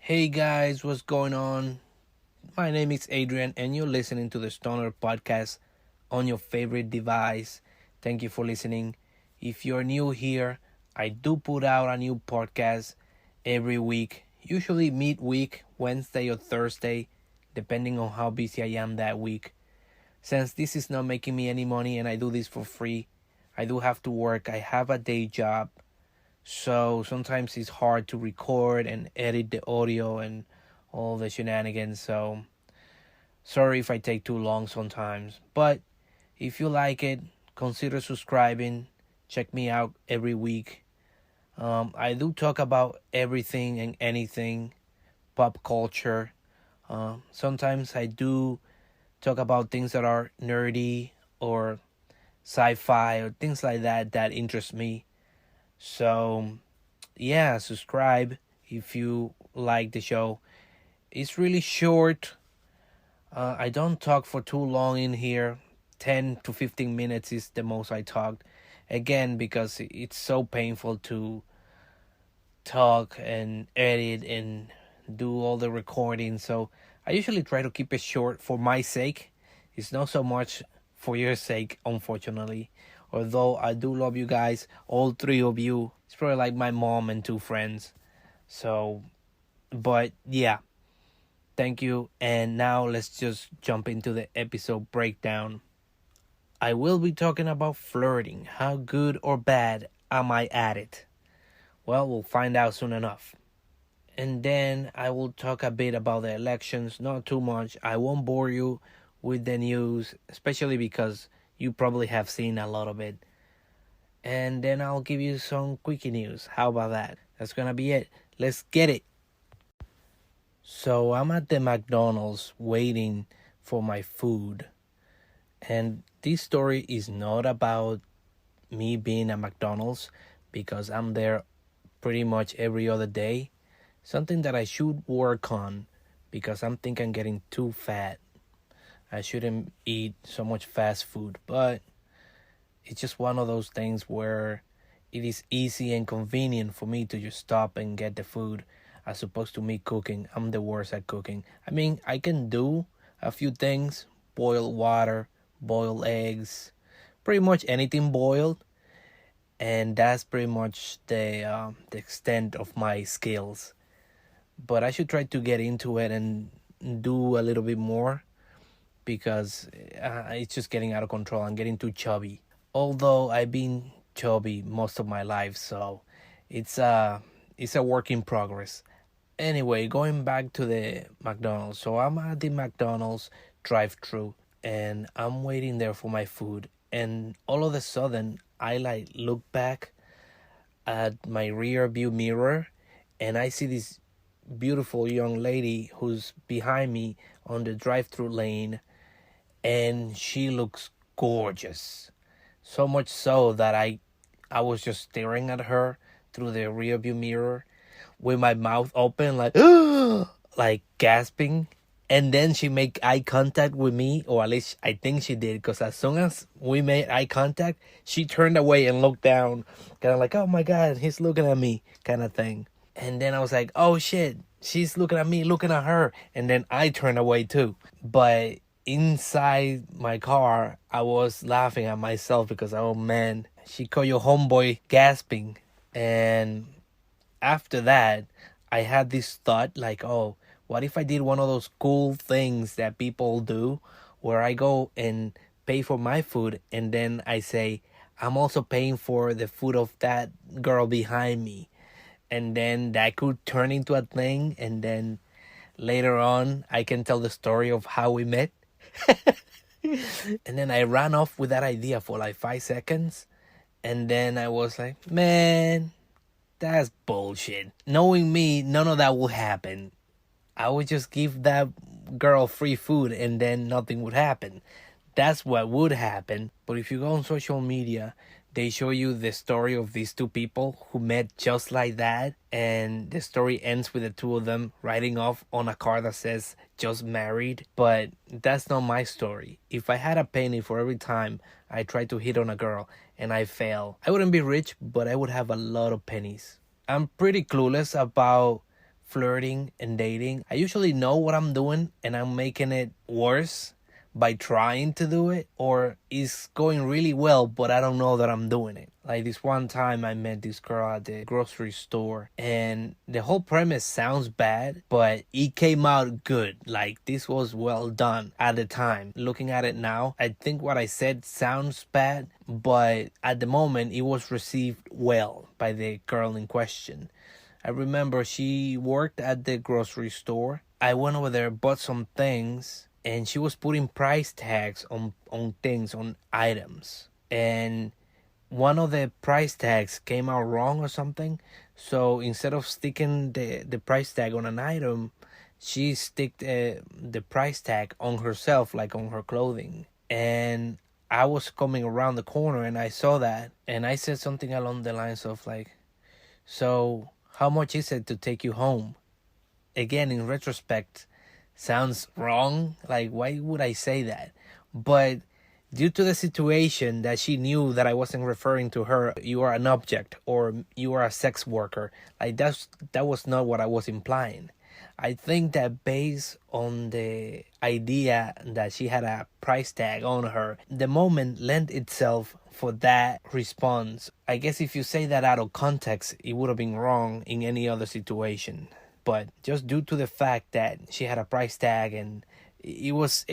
Hey guys, what's going on? My name is Adrian, and you're listening to the Stonerd Podcast on your favorite device. Thank you for listening. If you're new here, I do put out a new podcast every week, usually midweek, Wednesday or Thursday, depending on how busy I am that week. Since this is not making me any money and I do this for free, I do have to work. I have a day job, so sometimes it's hard to record and edit the audio and all the shenanigans. So sorry if I take too long sometimes. But if you like it, consider subscribing. Check me out every week. I do talk about everything and anything, pop culture. Sometimes I do talk about things that are nerdy or sci-fi or things like that interest me. So yeah, subscribe if you like the show. It's really short. I don't talk for too long in here. 10 to 15 minutes is the most I talked. Again, because it's so painful to talk and edit and do all the recording. So I usually try to keep it short for my sake. It's not so much for your sake, unfortunately. Although I do love you guys, all three of you. It's probably like my mom and two friends. So, but yeah, thank you. And now let's just jump into the episode breakdown. I will be talking about flirting. How good or bad am I at it? Well, we'll find out soon enough. And then I will talk a bit about the elections, not too much. I won't bore you with the news, especially because you probably have seen a lot of it. And then I'll give you some quickie news. How about that? That's gonna be it. Let's get it. So I'm at the McDonald's waiting for my food. And this story is not about me being at McDonald's because I'm there pretty much every other day. Something that I should work on because I'm thinking I'm getting too fat. I shouldn't eat so much fast food, but it's just one of those things where it is easy and convenient for me to just stop and get the food as opposed to me cooking. I'm the worst at cooking. I mean, I can do a few things, boil water, boil eggs, pretty much anything boiled, and that's pretty much the extent of my skills. But I should try to get into it and do a little bit more because it's just getting out of control. I'm getting too chubby. Although I've been chubby most of my life, so it's a work in progress. Anyway, going back to the McDonald's. So I'm at the McDonald's drive-through and I'm waiting there for my food, and all of a sudden I like look back at my rear view mirror and I see this beautiful young lady who's behind me on the drive-through lane, and she looks gorgeous. So much so that I was just staring at her through the rearview mirror with my mouth open like like gasping. And then she make eye contact with me, or at least I think she did, because as soon as we made eye contact, she turned away and looked down, kind of like, oh my god, he's looking at me, kind of thing. And then I was like, oh shit, she's looking at me, looking at her. And then I turned away too. But inside my car, I was laughing at myself because, oh man, she caught your homeboy gasping. And after that, I had this thought like, oh, what if I did one of those cool things that people do where I go and pay for my food and then I say, I'm also paying for the food of that girl behind me. And then that could turn into a thing, and then later on I can tell the story of how we met. And then I ran off with that idea for like 5 seconds, and then I was like, man, that's bullshit. Knowing me, none of that will happen. I would just give that girl free food and then nothing would happen. That's what would happen. But if you go on social media, they show you the story of these two people who met just like that, and the story ends with the two of them riding off on a car that says just married. But that's not my story. If I had a penny for every time I tried to hit on a girl and I fail, I wouldn't be rich, but I would have a lot of pennies. I'm pretty clueless about flirting and dating, I usually know what I'm doing and I'm making it worse by trying to do it, or it's going really well but I don't know that I'm doing it. Like this one time I met this girl at the grocery store and the whole premise sounds bad, but it came out good. Like this was well done at the time. Looking at it now, I think what I said sounds bad, but at the moment it was received well by the girl in question. I remember she worked at the grocery store. I went over there, bought some things, and she was putting price tags on things, on items. And one of the price tags came out wrong or something. So instead of sticking the price tag on an item, she sticked the price tag on herself, like on her clothing. And I was coming around the corner and I saw that. And I said something along the lines of like, so how much is it to take you home? Again, in retrospect, sounds wrong. Like, why would I say that? But due to the situation that she knew that I wasn't referring to her, you are an object or you are a sex worker. Like that was not what I was implying. I think that based on the idea that she had a price tag on her, the moment lent itself for that response. I guess if you say that out of context, it would have been wrong in any other situation. But just due to the fact that she had a price tag and it was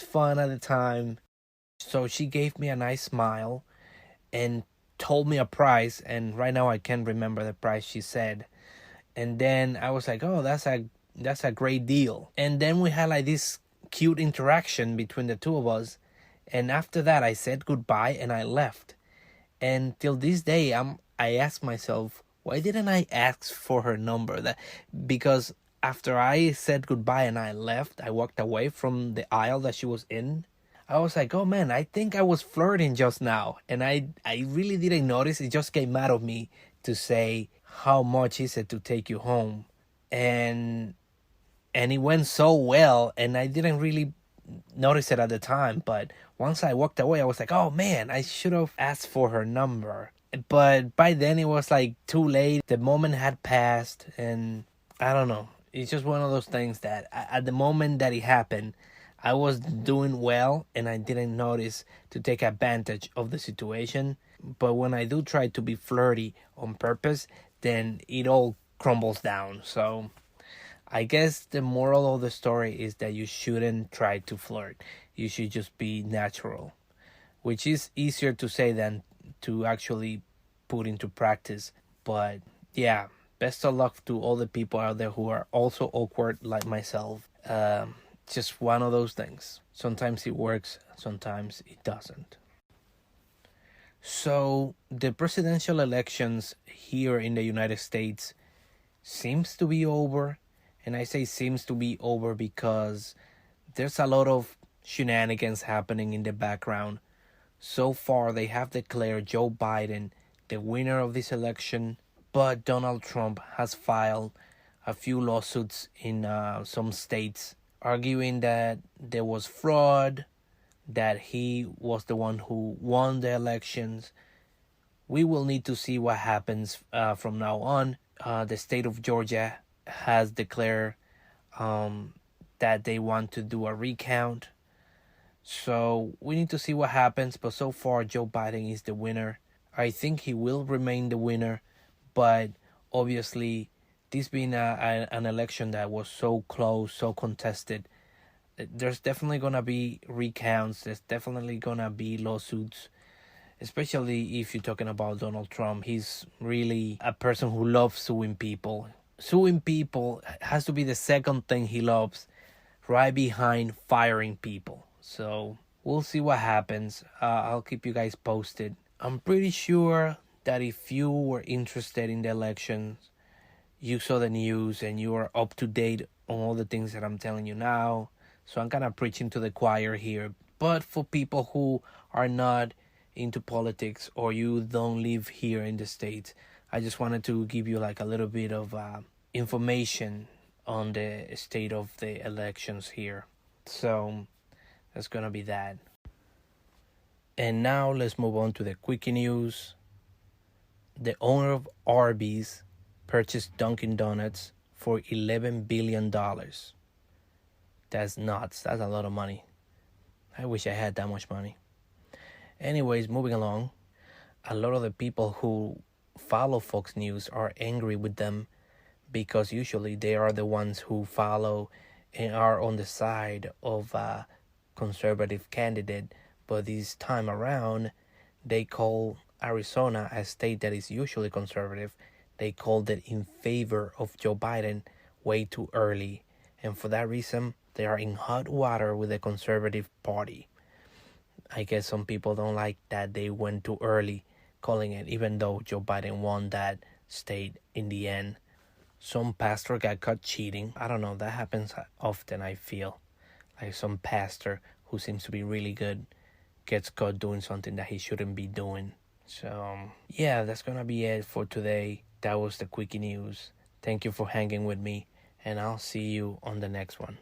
fun at the time. So she gave me a nice smile and told me a price, and right now I can't remember the price she said. And then I was like, oh, that's a great deal. And then we had like this cute interaction between the two of us. And after that I said goodbye and I left. And till this day I ask myself, why didn't I ask for her number? Because after I said goodbye and I left, I walked away from the aisle that she was in. I was like, oh man, I think I was flirting just now. And I really didn't notice. It just came out of me to say, how much is it to take you home? And it went so well, and I didn't really notice it at the time. But once I walked away, I was like, oh man, I should have asked for her number. But by then it was like too late. The moment had passed, and I don't know. It's just one of those things that at the moment that it happened, I was doing well and I didn't notice to take advantage of the situation. But when I do try to be flirty on purpose, then it all crumbles down. So I guess the moral of the story is that you shouldn't try to flirt. You should just be natural, which is easier to say than to actually put into practice. But yeah, best of luck to all the people out there who are also awkward like myself. Just one of those things. Sometimes it works, sometimes it doesn't. So the presidential elections here in the United States seems to be over. And I say seems to be over because there's a lot of shenanigans happening in the background. So far, they have declared Joe Biden the winner of this election, but Donald Trump has filed a few lawsuits in some states arguing that there was fraud, that he was the one who won the elections. We will need to see what happens from now on. The state of Georgia has declared that they want to do a recount. So we need to see what happens. But so far, Joe Biden is the winner. I think he will remain the winner. But obviously, this being an election that was so close, so contested, there's definitely going to be recounts. There's definitely going to be lawsuits. Especially if you're talking about Donald Trump. He's really a person who loves suing people. Suing people has to be the second thing he loves, right behind firing people. So we'll see what happens. I'll keep you guys posted. I'm pretty sure that if you were interested in the elections, you saw the news and you are up to date on all the things that I'm telling you now. So I'm kind of preaching to the choir here. But for people who are not into politics or you don't live here in the States, I just wanted to give you like a little bit of information on the state of the elections here. So that's gonna be that. And now let's move on to the quickie news. The owner of Arby's purchased Dunkin' Donuts for $11 billion. That's nuts. That's a lot of money. I wish I had that much money. Anyways, moving along. A lot of the people who follow Fox News are angry with them because usually they are the ones who follow and are on the side of a conservative candidate. But this time around, they call Arizona, a state that is usually conservative, they called it in favor of Joe Biden way too early. And for that reason, they are in hot water with the conservative party. I guess some people don't like that they went too early calling it, even though Joe Biden won that state in the end. Some pastor got caught cheating. I don't know, that happens often, I feel. Like some pastor who seems to be really good gets caught doing something that he shouldn't be doing. So, yeah, that's gonna be it for today. That was the Quickie News. Thank you for hanging with me, and I'll see you on the next one.